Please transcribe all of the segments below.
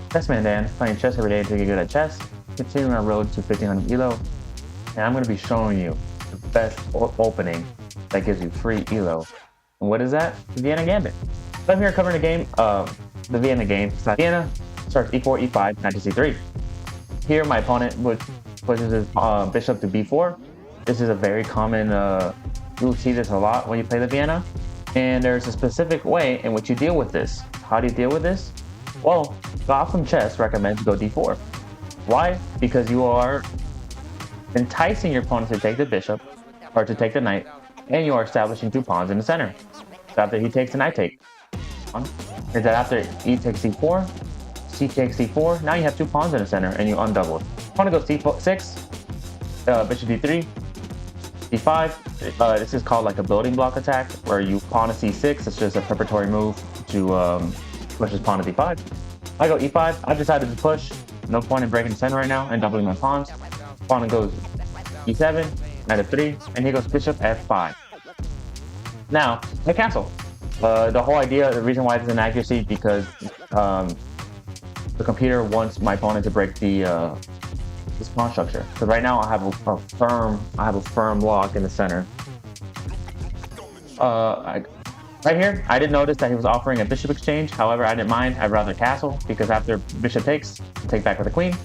Chessman Dan, playing chess every day to get good at chess, continuing our road to 1500 ELO, and I'm going to be showing you the best opening that gives you free ELO. And what is that? The Vienna Gambit. So I'm here covering the game, the Vienna game. So Vienna starts e4, e5, knight to c3. Here my opponent pushes his bishop to b4. This is a very common, you'll see this a lot when you play the Vienna. And there's a specific way in which you deal with this. How do you deal with this? Well, Gotham Chess recommends go d4. Why? Because you are enticing your opponent to take the bishop, or to take the knight, and you are establishing two pawns in the center. So after he takes the knight take, is that after e takes c4, c takes c4, now you have two pawns in the center and you undouble. Opponent goes c6, bishop d3, d5. This is called like a building block attack, where you pawn to c6. It's just a preparatory move to push his pawn to d5. I go e5. I've decided to push. No point in breaking the center right now and doubling my pawns. Opponent goes e7, knight f3, and he goes bishop f5. Now, I castle. The whole idea, the reason why it's an accuracy, because the computer wants my opponent to break the this pawn structure. So right now I have a firm lock in the center. Right here, I did notice that he was offering a bishop exchange. However, I didn't mind. I'd rather castle, because after bishop takes, take back with the queen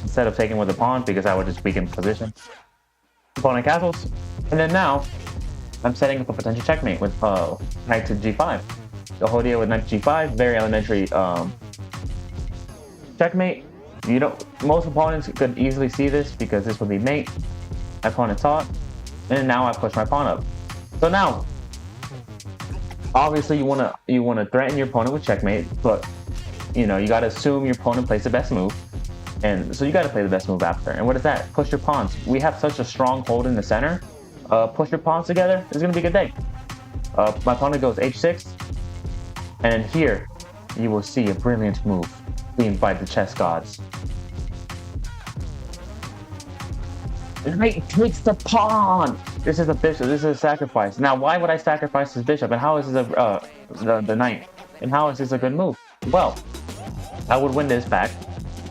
instead of taking with the pawn, because I would just weaken position. Opponent castles, and then now I'm setting up a potential checkmate with knight to g5. The whole deal with knight to g5, very elementary checkmate. Most opponents could easily see this, because this would be mate. My opponent saw it, and now I push my pawn up. So now, obviously you wanna threaten your opponent with checkmate, but you gotta assume your opponent plays the best move, and so you gotta play the best move after. And what is that? Push your pawns. We have such a strong hold in the center. Push your pawns together. It's gonna be a good day. My opponent goes h6, and here you will see a brilliant move being by the chess gods. Knight takes the pawn. This is a bishop. This is a sacrifice. Now, why would I sacrifice this bishop? And how is this the knight? And how is this a good move? Well, I would win this back.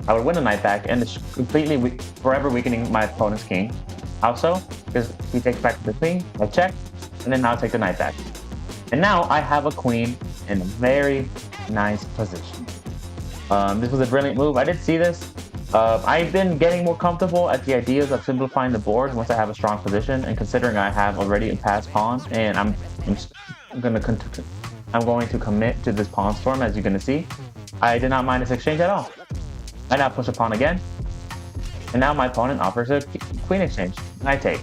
I would win the knight back, and it's completely forever weakening my opponent's king. How so? Because he takes back the queen, I check, and then I'll take the knight back. And now I have a queen in a very nice position. This was a brilliant move. I did see this. I've been getting more comfortable at the ideas of simplifying the board once I have a strong position, and considering I have already a passed pawn, and I'm going to commit to this pawn storm, as you're going to see. I did not mind this exchange at all. I now push a pawn again, and now my opponent offers a queen exchange. Knight take.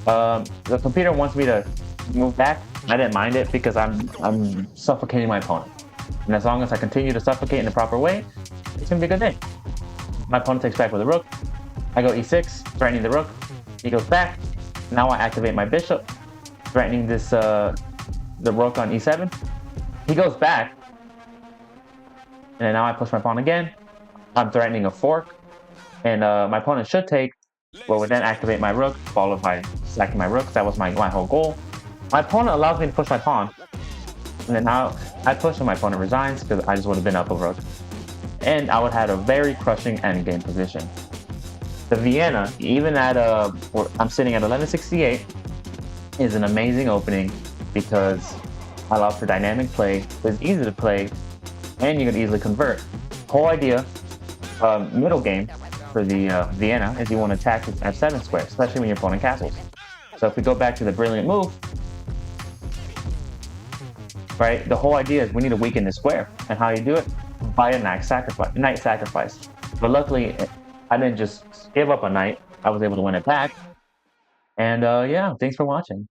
The computer wants me to move back. I didn't mind it, because I'm suffocating my opponent. And as long as I continue to suffocate in the proper way, it's going to be a good day. My opponent takes back with a rook. I go e6, threatening the rook. He goes back. Now I activate my bishop, threatening this the rook on e7. He goes back. And then now I push my pawn again. I'm threatening a fork. And my opponent should take, but would then activate my rook, followed by sacking my rook. That was my whole goal. My opponent allows me to push my pawn. And then now I push and my opponent resigns, because I just would have been up a rook. And I would have had a very crushing endgame position. The Vienna, even at I'm sitting at 1168, is an amazing opening, because I allows for dynamic play. It's easy to play, and you can easily convert. Whole idea, middle game for the Vienna, is you want to attack this f7 square, especially when your opponent castles. So if we go back to the brilliant move, right? The whole idea is we need to weaken the square, and how you do it? By a knight sacrifice. But luckily, I didn't just give up a knight. I was able to win it back. And yeah, thanks for watching.